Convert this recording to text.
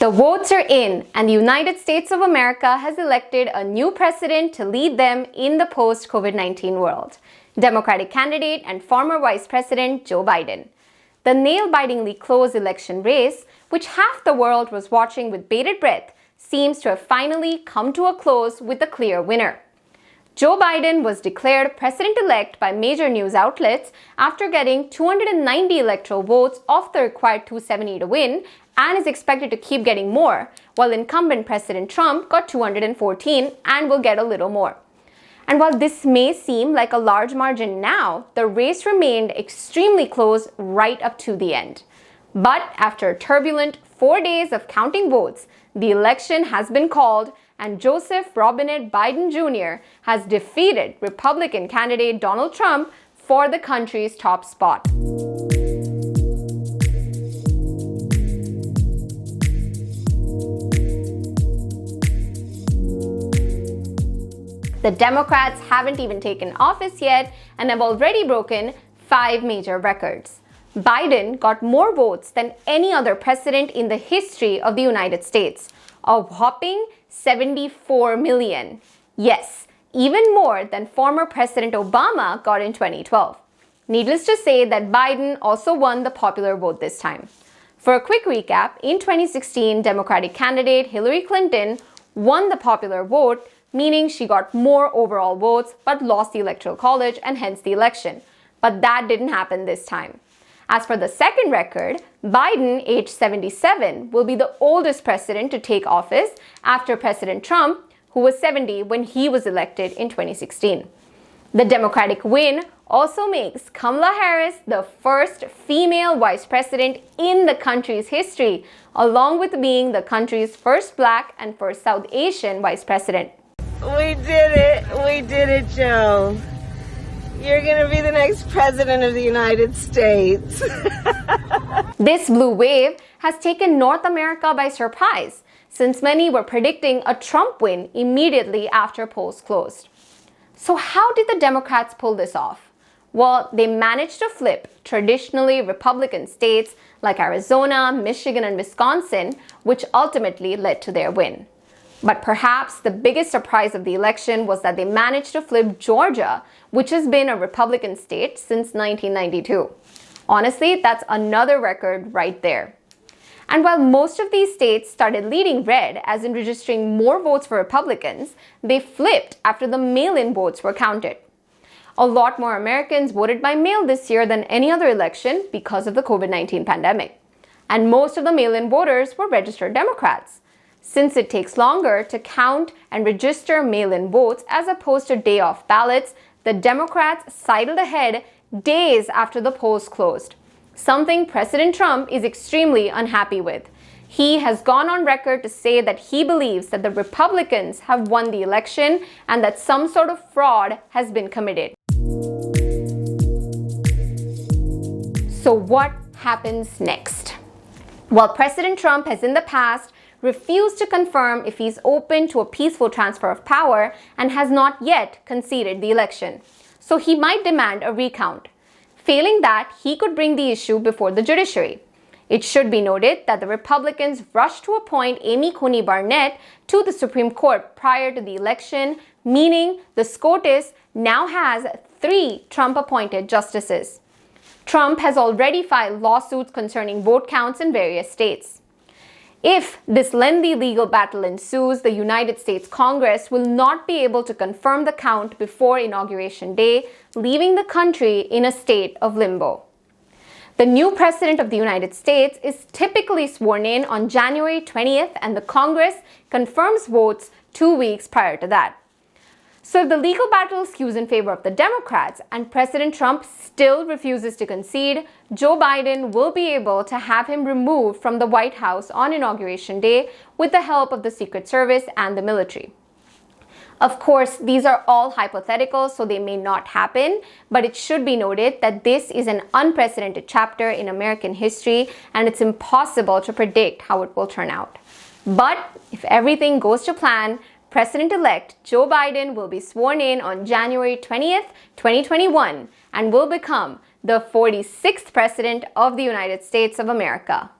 The votes are in, and the United States of America has elected a new president to lead them in the post-COVID-19 world. Democratic candidate and former Vice President Joe Biden. The nail-bitingly close election race, which half the world was watching with bated breath, seems to have finally come to a close with a clear winner. Joe Biden was declared president-elect by major news outlets after getting 290 electoral votes off the required 270 to win, and is expected to keep getting more, while incumbent President Trump got 214 and will get a little more. And while this may seem like a large margin now, the race remained extremely close right up to the end. But after a turbulent 4 days of counting votes, the election has been called, and Joseph Robinette Biden Jr. has defeated Republican candidate Donald Trump for the country's top spot. The Democrats haven't even taken office yet and have already broken 5 major records. Biden got more votes than any other president in the history of the United States, a whopping 74 million. Yes, even more than former President Obama got in 2012. Needless to say that Biden also won the popular vote this time. For a quick recap, in 2016, Democratic candidate Hillary Clinton won the popular vote, meaning she got more overall votes but lost the Electoral College and hence the election. But that didn't happen this time. As for the second record, Biden, age 77, will be the oldest president to take office after President Trump, who was 70 when he was elected in 2016. The Democratic win also makes Kamala Harris the first female vice president in the country's history, along with being the country's first Black and first South Asian vice president. We did it, Joe. You're gonna be the next president of the United States. This blue wave has taken North America by surprise, since many were predicting a Trump win immediately after polls closed. So how did the Democrats pull this off? Well, they managed to flip traditionally Republican states like Arizona, Michigan, and Wisconsin, which ultimately led to their win. But perhaps the biggest surprise of the election was that they managed to flip Georgia, which has been a Republican state since 1992. Honestly, that's another record right there. And while most of these states started leading red, as in registering more votes for Republicans, they flipped after the mail-in votes were counted. A lot more Americans voted by mail this year than any other election because of the COVID-19 pandemic. And most of the mail-in voters were registered Democrats. Since it takes longer to count and register mail-in votes as opposed to day-off ballots, the Democrats sidled ahead days after the polls closed, something President Trump is extremely unhappy with. He has gone on record to say that he believes that the Republicans have won the election and that some sort of fraud has been committed. So what happens next? Well, President Trump has in the past refused to confirm if he's open to a peaceful transfer of power and has not yet conceded the election. So he might demand a recount. Failing that, he could bring the issue before the judiciary. It should be noted that the Republicans rushed to appoint Amy Coney Barrett to the Supreme Court prior to the election, meaning the SCOTUS now has 3 Trump-appointed justices. Trump has already filed lawsuits concerning vote counts in various states. If this lengthy legal battle ensues, the United States Congress will not be able to confirm the count before Inauguration Day, leaving the country in a state of limbo. The new President of the United States is typically sworn in on January 20th, and the Congress confirms votes 2 weeks prior to that. So if the legal battle skews in favor of the Democrats and President Trump still refuses to concede, Joe Biden will be able to have him removed from the White House on Inauguration Day with the help of the Secret Service and the military. Of course, these are all hypothetical, so they may not happen, but it should be noted that this is an unprecedented chapter in American history, and it's impossible to predict how it will turn out. But if everything goes to plan, President-elect Joe Biden will be sworn in on January 20th, 2021, and will become the 46th President of the United States of America.